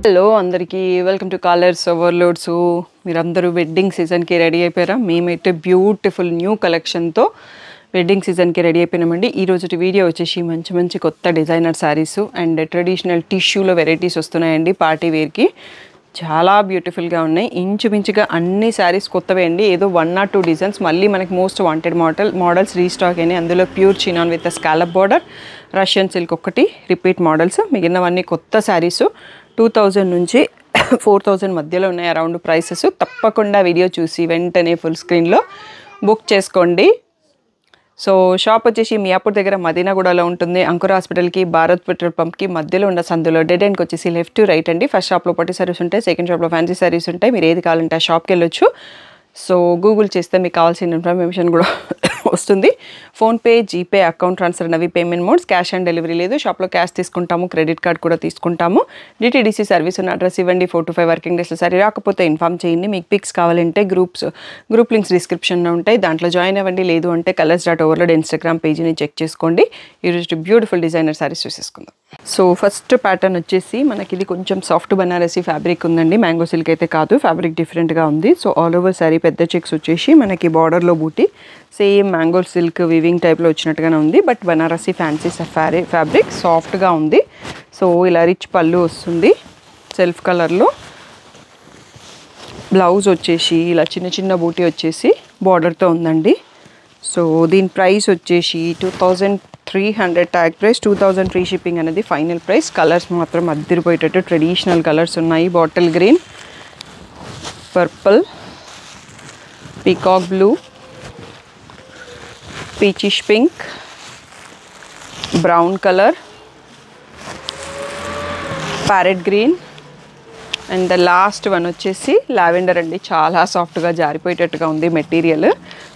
Hello అందరికీ welcome to Colors Overload. So మీరందరూ wedding సీజన్కి రెడీ అయిపోయారా? మేమైతే బ్యూటిఫుల్ న్యూ కలెక్షన్తో వెడ్డింగ్ సీజన్కి రెడీ అయిపోయినామండి. ఈరోజు వీడియో వచ్చేసి మంచి మంచి కొత్త డిజైనర్ శారీస్ అండ్ ట్రెడిషనల్ టిష్యూలో వెరైటీస్ వస్తున్నాయండి. పార్టీ వేర్కి చాలా బ్యూటిఫుల్గా ఉన్నాయి. ఇంచుమించుగా అన్ని శారీస్ కొత్తవే అండి. ఏదో 1 or 2 డిజైన్స్ మళ్ళీ మనకి మోస్ట్ వాంటెడ్ మోడల్స్ రీస్టాక్ అయినాయి. అందులో pure chinon with scallop border, Russian silk ఒకటి రిపీట్ మోడల్స్, మిగిలినవన్నీ కొత్త శారీస్. 2000 నుంచి 4000 మధ్యలో ఉన్నాయి అరౌండ్ ప్రైసెస్. తప్పకుండా వీడియో చూసి వెంటనే ఫుల్ స్క్రీన్లో బుక్ చేసుకోండి. సో షాప్ వచ్చేసి మియాపూర్ దగ్గర మదీనాగూడలో ఉంటుంది. అంకుర హాస్పిటల్కి, భారత్ పెట్రోల్ పంప్కి మధ్యలో ఉన్న సందులో డెడ్ ఎండ్కి వచ్చేసి లెఫ్ట్ టు రైట్ అండి. ఫస్ట్ షాప్లో పట్టు సారీస్ ఉంటాయి, సెకండ్ షాప్లో ఫ్యాన్సీ సారీస్ ఉంటాయి. మీరు ఏది కావాలంటే ఆ షాప్కి వెళ్ళొచ్చు. సో గూగుల్ చేస్తే మీకు కావాల్సిన ఇన్ఫర్మేషన్ కూడా వస్తుంది. ఫోన్పే, జీపే, అకౌంట్ ట్రాన్స్ఫర్ అవి payment modes. Cash on delivery లేదు. షాప్లో క్యాష్ తీసుకుంటాము, క్రెడిట్ కార్డ్ కూడా తీసుకుంటాము. డిటీడీసీ సర్వీస్ ఉన్న అడ్రస్ ఇవ్వండి. 4 to 5 వర్కింగ్ డేస్లో సరే రాకపోతే ఇన్ఫామ్ చేయండి. మీకు పిక్స్ కావాలంటే గ్రూప్ లింక్స్ డిస్క్రిప్షన్లో ఉంటాయి, దాంట్లో జాయిన్ అవ్వండి. లేదు అంటే కలర్స్.overload ఇన్స్టాగ్రామ్ పేజీని చెక్ చేసుకోండి. ఈరోజు బ్యూటిఫుల్ డిజైనర్ సారీస్ చూసేసుకుందాం. సో ఫస్ట్ ప్యాటర్న్ వచ్చేసి మనకి ఇది కొంచెం సాఫ్ట్ బనారసీ ఫ్యాబ్రిక్ ఉందండి. మ్యాంగో సిల్క్ అయితే కాదు, ఫ్యాబ్రిక్ డిఫరెంట్గా ఉంది. సో ఆల్ ఓవర్ శారీ పెద్ద చెక్స్ వచ్చేసి మనకి బార్డర్లో బూటీ సేమ్ మ్యాంగో సిల్క్ వివింగ్ టైప్లో వచ్చినట్టుగానే ఉంది. బట్ బనారసీ ఫ్యాన్సీ ఫ్యాబ్రిక్ సాఫ్ట్గా ఉంది. సో ఇలా రిచ్ పళ్ళు వస్తుంది సెల్ఫ్ కలర్లో. బ్లౌజ్ వచ్చేసి ఇలా చిన్న చిన్న బూటీ వచ్చేసి బార్డర్తో ఉందండి. సో దీని ప్రైస్ వచ్చేసి 2300 ట్యాగ్ ప్రైస్, 2000 ఫ్రీ షిప్పింగ్ అనేది ఫైనల్ ప్రైస్. కలర్స్ మాత్రం అద్దరిపోయేటట్టు ట్రెడిషనల్ కలర్స్ ఉన్నాయి. Bottle green, purple, peacock blue, peachish pink, brown colour, parrot green and the last one వచ్చేసి లావెండర్ అండి. చాలా సాఫ్ట్గా జారిపోయేటట్టుగా ఉంది మెటీరియల్.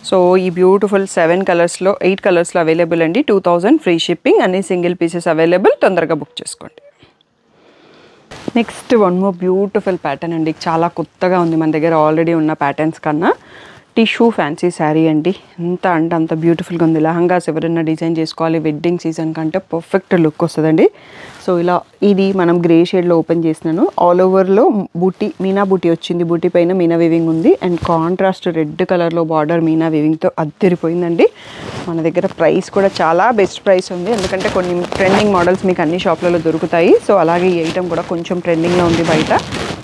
సో ఈ బ్యూటిఫుల్ 7 కలర్స్లో 8 కలర్స్లో అవైలబుల్ అండి. 2000 ఫ్రీ షిప్పింగ్, అన్ని సింగిల్ పీసెస్ అవైలబుల్. తొందరగా బుక్ చేసుకోండి. Next one more beautiful pattern అండి. చాలా కొత్తగా ఉంది మన దగ్గర ఆల్రెడీ ఉన్న ప్యాటర్న్స్ కన్నా. టిష్యూ ఫ్యాన్సీ శారీ అండి. ఎంత అంటే అంత బ్యూటిఫుల్గా ఉంది. లహంగాస్ ఎవరైనా డిజైన్ చేసుకోవాలి వెడ్డింగ్ సీజన్ కంటే పర్ఫెక్ట్ లుక్ వస్తుందండి. సో ఇలా ఇది మనం గ్రే షేడ్లో ఓపెన్ చేసినాను. ఆల్ ఓవర్లో బూటీ, మీనా బూటీ వచ్చింది. బూటీ పైన మీనా వీవింగ్ ఉంది అండ్ కాంట్రాస్ట్ రెడ్ కలర్లో బార్డర్ మీనా వీవింగ్తో అద్దరిపోయిందండి. మన దగ్గర ప్రైస్ కూడా చాలా బెస్ట్ ప్రైస్ ఉంది, ఎందుకంటే కొన్ని ట్రెండింగ్ మోడల్స్ మీకు అన్ని షాప్లలో దొరుకుతాయి. సో అలాగే ఈ ఐటమ్ కూడా కొంచెం ట్రెండింగ్లో ఉంది బయట.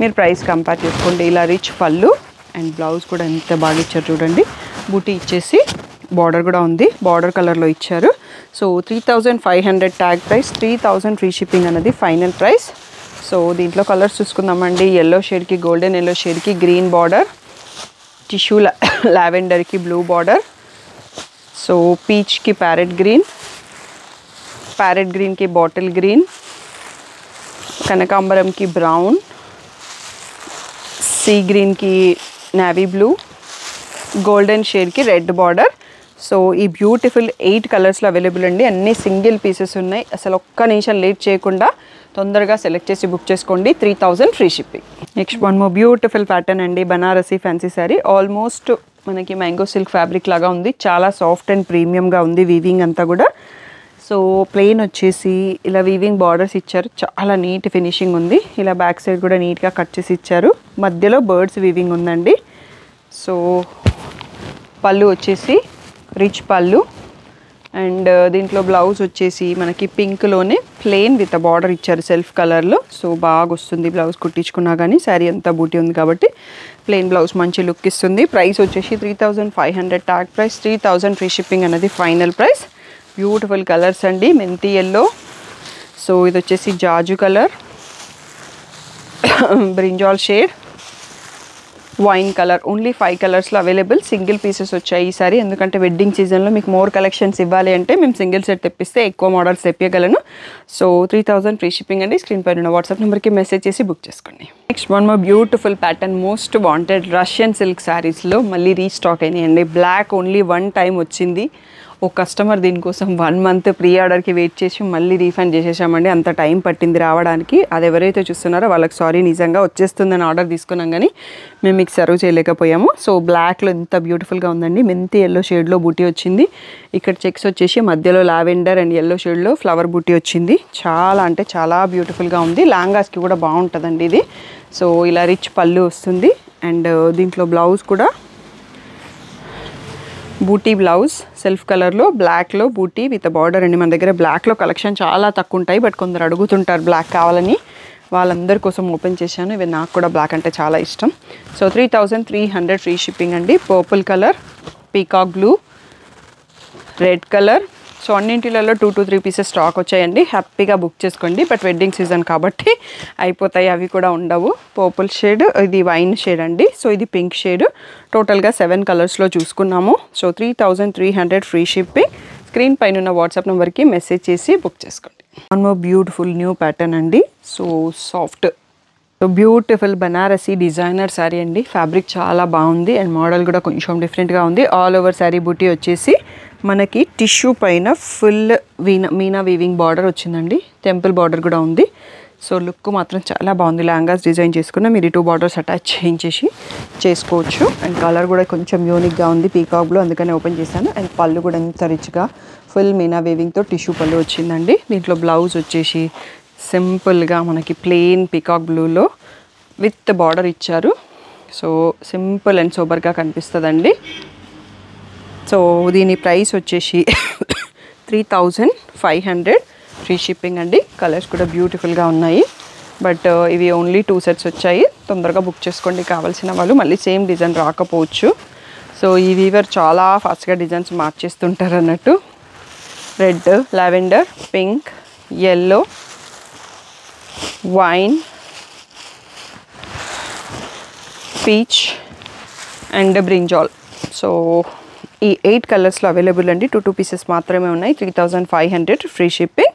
మీరు ప్రైస్ కంపేర్ చేసుకోండి. ఇలా రిచ్ పళ్ళు అండ్ బ్లౌజ్ కూడా ఎంత బాగా ఇచ్చారు చూడండి. బూటీ ఇచ్చేసి బార్డర్ కూడా ఉంది, బార్డర్ కలర్లో ఇచ్చారు. So 3500 tag price, 3000 free shipping అనేది ఫైనల్ ప్రైస్. సో దీంట్లో కలర్స్ చూసుకుందామండి. ఎల్లో షేడ్కి, గోల్డెన్ ఎల్లో షేడ్కి గ్రీన్ బార్డర్, టిష్యూ లావెండర్కి బ్లూ బార్డర్, సో పీచ్కి ప్యారెట్ గ్రీన్కి బాటిల్ గ్రీన్, కనకాంబరంకి బ్రౌన్, సీ గ్రీన్కి నేవీ బ్లూ, గోల్డెన్ షేడ్కి రెడ్ బార్డర్. సో ఈ బ్యూటిఫుల్ 8 కలర్స్లో అవైలబుల్ అండి. అన్ని సింగిల్ పీసెస్ ఉన్నాయి. అసలు ఒక్క నిమిషం లేట్ చేయకుండా తొందరగా సెలెక్ట్ చేసి బుక్ చేసుకోండి. 3000 free shipping. Next one more beautiful pattern అండి. బనారసీ ఫ్యాన్సీ శారీ. ఆల్మోస్ట్ మనకి మ్యాంగో సిల్క్ ఫ్యాబ్రిక్ లాగా ఉంది. చాలా సాఫ్ట్ అండ్ ప్రీమియంగా ఉంది వీవింగ్ అంతా కూడా. సో ప్లెయిన్ వచ్చేసి ఇలా వీవింగ్ బార్డర్స్ ఇచ్చారు. చాలా నీట్ ఫినిషింగ్ ఉంది. ఇలా బ్యాక్ సైడ్ కూడా నీట్గా కట్ చేసి ఇచ్చారు. మధ్యలో బర్డ్స్ వీవింగ్ ఉందండి. సో పళ్ళు వచ్చేసి రిచ్ పళ్ళు అండ్ దీంట్లో బ్లౌజ్ వచ్చేసి మనకి పింక్లోనే ప్లెయిన్ విత్ బార్డర్ ఇచ్చారు సెల్ఫ్ కలర్లో. సో బాగా వస్తుంది బ్లౌజ్ కుట్టించుకున్నా కానీ. శారీ అంతా బూటీ ఉంది కాబట్టి ప్లెయిన్ బ్లౌజ్ మంచి లుక్ ఇస్తుంది. ప్రైస్ వచ్చేసి 3500 ట్యాగ్ ప్రైస్, 3000 ఫ్రీ షిప్పింగ్ అనేది ఫైనల్ ప్రైస్. బ్యూటిఫుల్ కలర్స్ అండి. మెంతి ఎల్లో, సో ఇది వచ్చేసి జాజు colour, brinjal shade, wine colour. Only 5 కలర్స్లో అవైలబుల్. సింగిల్ పీసెస్ వచ్చాయి ఈసారి, ఎందుకంటే వెడ్డింగ్ సీజన్లో మీకు మోర్ కలెక్షన్స్ ఇవ్వాలి అంటే మేము సింగిల్ సెట్ తెప్పిస్తే ఎక్కువ మోడల్స్ తెప్పించగలను. సో 3000 ఫ్రీ షిప్పింగ్ అండి. స్క్రీన్ పైన ఉన్న వాట్సాప్ నెంబర్కి మెసేజ్ చేసి బుక్ చేసుకోండి. Next one more beautiful pattern. Most wanted Russian silk శారీస్లో మళ్ళీ రీస్టాక్ అయినాయండి. బ్లాక్ ఓన్లీ 1 టైం వచ్చింది. ఒక కస్టమర్ దీనికోసం 1 మంత్ ప్రీ ఆర్డర్కి వెయిట్ చేసి మళ్ళీ రీఫండ్ చేసేసామండి. అంత టైం పట్టింది రావడానికి. అది ఎవరైతే చూస్తున్నారో వాళ్ళకి సారీ, నిజంగా వచ్చేస్తుందని ఆర్డర్ తీసుకున్నాం కానీ మేము మీకు సర్వ్ చేయలేకపోయాము. సో బ్లాక్లో ఎంత బ్యూటిఫుల్గా ఉందండి. మెంతి ఎల్లో షేడ్లో బూటీ వచ్చింది. ఇక్కడ చెక్స్ వచ్చేసి మధ్యలో లావెండర్ అండ్ ఎల్లో షేడ్లో ఫ్లవర్ బూటీ వచ్చింది. చాలా అంటే చాలా బ్యూటిఫుల్గా ఉంది. లాంగాస్కి కూడా బాగుంటుందండి ఇది. సో ఇలా రిచ్ పళ్ళు వస్తుంది. అండ్ దీంట్లో బ్లౌజ్ కూడా బూటీ బ్లౌజ్ సెల్ఫ్ కలర్లో బ్లాక్లో బూటీ విత్ బార్డర్ అండి. మన దగ్గర బ్లాక్లో కలెక్షన్ చాలా తక్కువ ఉంటాయి, బట్ కొందరు అడుగుతుంటారు బ్లాక్ కావాలని. వాళ్ళందరి కోసం ఓపెన్ చేశాను. ఇవి నాకు కూడా బ్లాక్ అంటే చాలా ఇష్టం. సో 3300 ఫ్రీ షిప్పింగ్ అండి. Purple colour, peacock blue, red colour. So అన్నింటిలలో 2 to 3 పీసెస్ స్టాక్ వచ్చాయండి. హ్యాపీగా బుక్ చేసుకోండి. బట్ వెడ్డింగ్ సీజన్ కాబట్టి అయిపోతాయి, అవి కూడా ఉండవు. పర్పుల్ షేడ్, ఇది వైన్ షేడ్ అండి. సో ఇది పింక్ షేడ్. టోటల్గా 7 కలర్స్లో చూసుకున్నాము. So 3300 free shipping. స్క్రీన్ పైన ఉన్న వాట్సాప్ నెంబర్కి మెసేజ్ చేసి బుక్ చేసుకోండి. One more beautiful new pattern అండి. So soft, so beautiful Banarasi designer sari అండి. ఫ్యాబ్రిక్ చాలా బాగుంది అండ్ మోడల్ కూడా కొంచెం డిఫరెంట్గా ఉంది. ఆల్ ఓవర్ శారీ బూటీ వచ్చేసి మనకి టిష్యూ పైన ఫుల్ మీనా వీవింగ్ బార్డర్ వచ్చిందండి. టెంపుల్ బార్డర్ కూడా ఉంది. సో లుక్ మాత్రం చాలా బాగుంది. లాంగాస్ డిజైన్ చేసుకున్న మీరు 2 బార్డర్స్ అటాచ్ చేయించేసి చేసుకోవచ్చు. అండ్ కలర్ కూడా కొంచెం యూనిక్గా ఉంది పీకాక్లో, అందుకని ఓపెన్ చేశాను. అండ్ పళ్ళు కూడా ఎంత రిచ్గా ఫుల్ మీనా వీవింగ్తో టిష్యూ పళ్ళు వచ్చిందండి. దీంట్లో బ్లౌజ్ వచ్చేసి సింపుల్గా మనకి ప్లెయిన్ పీకాక్ బ్లూలో విత్ బార్డర్ ఇచ్చారు. సో సింపుల్ అండ్ సూపర్గా కనిపిస్తుందండి. సో దీని ప్రైస్ వచ్చేసి 3500 ఫ్రీ షిప్పింగ్ అండి. కలర్స్ కూడా బ్యూటిఫుల్గా ఉన్నాయి. బట్ ఇవి ఓన్లీ 2 సెట్స్ వచ్చాయి. తొందరగా బుక్ చేసుకోండి కావాల్సిన వాళ్ళు. మళ్ళీ సేమ్ డిజైన్ రాకపోవచ్చు. సో ఈ వీవర్ చాలా ఫాస్ట్గా డిజైన్స్ మార్చేస్తుంటారు అన్నట్టు. Red, lavender, pink, yellow, wine, peach and brinjal. So ఈ 8 కలర్స్లో అవైలబుల్ అండి. 2 పీసెస్ మాత్రమే ఉన్నాయి. 3500 ఫ్రీ షిప్పింగ్.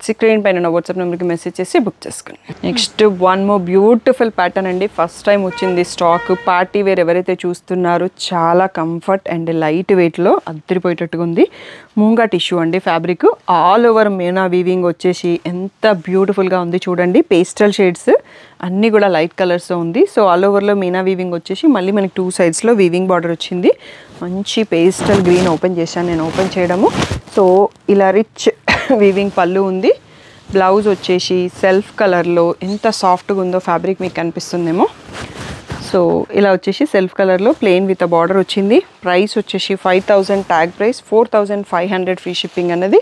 స్క్రీన్ పైన ఉన్న వాట్సాప్ నెంబర్కి మెసేజ్ చేసి బుక్ చేసుకోండి. Next one more beautiful pattern అండి. ఫస్ట్ టైం వచ్చింది స్టాక్. పార్టీ వేర్ ఎవరైతే చూస్తున్నారో చాలా కంఫర్ట్ అండ్ లైట్ వెయిట్లో అద్దరిపోయేటట్టుగా ఉంది. మూంగా టిష్యూ అండి fabric. All over Meena weaving వచ్చేసి ఎంత బ్యూటిఫుల్గా ఉంది చూడండి. పేస్టల్ షేడ్స్ అన్నీ కూడా లైట్ కలర్స్తో ఉంది. సో ఆల్ ఓవర్లో మీనా వీవింగ్ వచ్చేసి మళ్ళీ మనకి 2 సైడ్స్లో వీవింగ్ బార్డర్ వచ్చింది. మంచి పేస్టల్ గ్రీన్ ఓపెన్ చేశాను నేను ఓపెన్ చేయడము. సో ఇలా రిచ్ వీవింగ్ పళ్ళు ఉంది. బ్లౌజ్ వచ్చేసి సెల్ఫ్ కలర్లో ఎంత సాఫ్ట్గా ఉందో ఫ్యాబ్రిక్ మీకు కనిపిస్తుందేమో. సో ఇలా వచ్చేసి సెల్ఫ్ కలర్లో ప్లెయిన్ విత్ బార్డర్ వచ్చింది. ప్రైస్ వచ్చేసి 5000 ట్యాగ్ ప్రైస్. 4500 ఫ్రీ షిప్పింగ్ అన్నది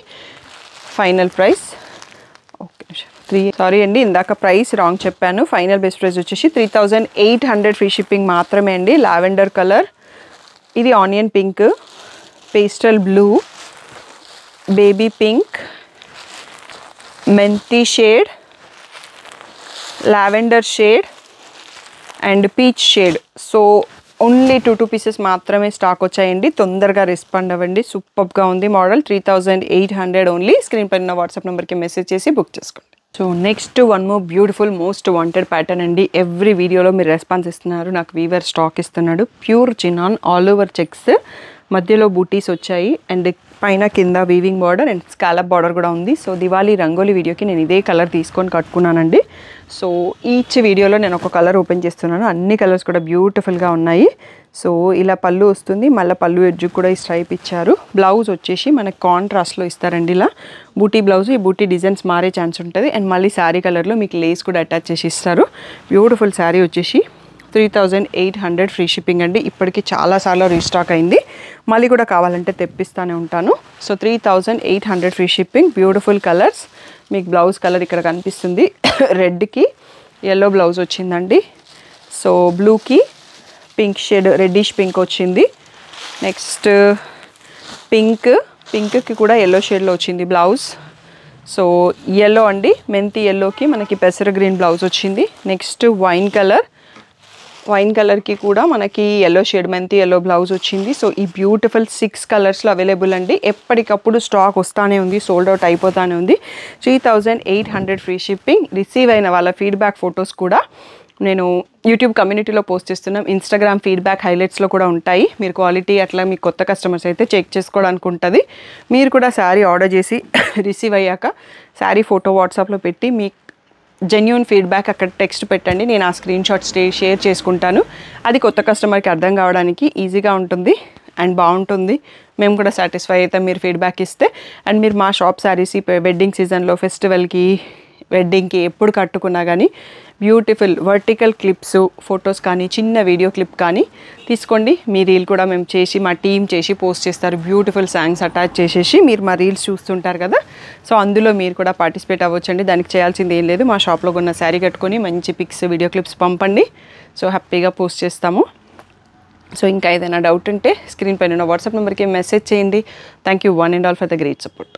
ఫైనల్ ప్రైస్. ఓకే సారీ అండి, ఇందాక ప్రైస్ రాంగ్ చెప్పాను. ఫైనల్ బెస్ట్ ప్రైస్ వచ్చేసి 3800 ఫ్రీ షిప్పింగ్ మాత్రమే అండి. లావెండర్ కలర్, ఇది onion pink, pastel blue, baby pink, మెంతి shade, lavender shade and peach shade. So only 2 pieces మాత్రమే స్టాక్ వచ్చాయండి. తొందరగా రెస్పాండ్ అవ్వండి. సూపర్గా ఉంది మోడల్. 3800 ఓన్లీ. స్క్రీన్ పైన వాట్సాప్ నెంబర్కి మెసేజ్ చేసి బుక్ చేసుకోండి. So next one more beautiful most wanted pattern అండి. ఎవ్రీ వీడియోలో మీరు రెస్పాన్స్ ఇస్తున్నారు. నాకు వీవర్ స్టాక్ ఇస్తున్నాడు. Pure chinon all over checks, మధ్యలో బూటీస్ వచ్చాయి అండ్ పైన కింద weaving border and scallop border కూడా ఉంది. సో దివాళీ రంగోలీ వీడియోకి నేను ఇదే కలర్ తీసుకొని కట్టుకున్నానండి. సో ఈచ్ వీడియోలో నేను ఒక కలర్ ఓపెన్ చేస్తున్నాను. అన్ని కలర్స్ కూడా బ్యూటిఫుల్గా ఉన్నాయి. సో ఇలా పళ్ళు వస్తుంది. మళ్ళీ పళ్ళు ఎడ్జ్ కూడా ఈ స్ట్రైప్ ఇచ్చారు. బ్లౌజ్ వచ్చేసి మనకు కాంట్రాస్ట్లో ఇస్తారండి. ఇలా బూటీ బ్లౌజ్. ఈ బూటీ డిజైన్స్ మారే ఛాన్స్ ఉంటుంది. అండ్ మళ్ళీ శారీ కలర్లో మీకు లేస్ కూడా అటాచ్ చేసి ఇస్తారు. బ్యూటిఫుల్ శారీ వచ్చేసి 3800 ఫ్రీ షిప్పింగ్ అండి. ఇప్పటికి చాలాసార్లు రీస్టాక్ అయింది. మళ్ళీ కూడా కావాలంటే తెప్పిస్తూనే ఉంటాను. So 3800 free shipping. Beautiful colours. మీకు బ్లౌజ్ కలర్ ఇక్కడ కనిపిస్తుంది. రెడ్కి ఎల్లో బ్లౌజ్ వచ్చిందండి. సో బ్లూకి పింక్ షేడ్ రెడ్డిష్ పింక్ వచ్చింది. నెక్స్ట్ పింక్కి కూడా ఎల్లో షేడ్లో వచ్చింది బ్లౌజ్. సో ఎల్లో అండి, మెంతి ఎల్లోకి మనకి పెసర గ్రీన్ బ్లౌజ్ వచ్చింది. నెక్స్ట్ వైన్ కలర్కి కూడా మనకి ఎల్లో షేడ్ మెంతి ఎల్లో బ్లౌజ్ వచ్చింది. సో ఈ బ్యూటిఫుల్ 6 కలర్స్లో అవైలబుల్ అండి. ఎప్పటికప్పుడు స్టాక్ వస్తూనే ఉంది, సోల్డ్ అవుట్ అయిపోతూనే ఉంది. 3800 ఫ్రీ షిప్పింగ్. రిసీవ్ అయిన వాళ్ళ ఫీడ్బ్యాక్ ఫొటోస్ కూడా నేను యూట్యూబ్ కమ్యూనిటీలో పోస్ట్ చేస్తున్నాం, ఇన్స్టాగ్రామ్ ఫీడ్బ్యాక్ హైలైట్స్లో కూడా ఉంటాయి. మీరు క్వాలిటీ అట్లా మీ కొత్త కస్టమర్స్ అయితే చెక్ చేసుకోవడానికి ఉంటుంది. మీరు కూడా శారీ ఆర్డర్ చేసి రిసీవ్ అయ్యాక శారీ ఫోటో వాట్సాప్లో పెట్టి మీ జెన్యూన్ ఫీడ్బ్యాక్ అక్కడ టెక్స్ట్ పెట్టండి. నేను ఆ స్క్రీన్ షాట్స్ షేర్ చేసుకుంటాను. అది కొత్త కస్టమర్కి అర్థం కావడానికి ఈజీగా ఉంటుంది అండ్ బాగుంటుంది. మేము కూడా సాటిస్ఫై అవుతాం మీరు ఫీడ్బ్యాక్ ఇస్తే. అండ్ మీరు మా షాప్ శారీస్ వెడ్డింగ్ సీజన్లో ఫెస్టివల్కి వెడ్డింగ్కి ఎప్పుడు కట్టుకున్నా కానీ బ్యూటిఫుల్ వర్టికల్ క్లిప్స్ ఫొటోస్ కానీ చిన్న వీడియో క్లిప్ కానీ తీసుకోండి. మీ రీల్ కూడా మేము చేసి మా టీం చేసి పోస్ట్ చేస్తారు. బ్యూటిఫుల్ సాంగ్స్ అటాచ్ చేసేసి మీరు మా రీల్స్ చూస్తుంటారు కదా, సో అందులో మీరు కూడా పార్టిసిపేట్ అవ్వచ్చండి. దానికి చేయాల్సింది ఏం లేదు, మా షాప్లో ఉన్న శారీ కట్టుకొని మంచి పిక్స్ వీడియో క్లిప్స్ పంపండి. సో హ్యాపీగా పోస్ట్ చేస్తాము. సో ఇంకా ఏదైనా డౌట్ ఉంటే స్క్రీన్ పైన ఉన్న వాట్సాప్ నెంబర్కి మెసేజ్ చేయండి. Thank you one and all for the great support.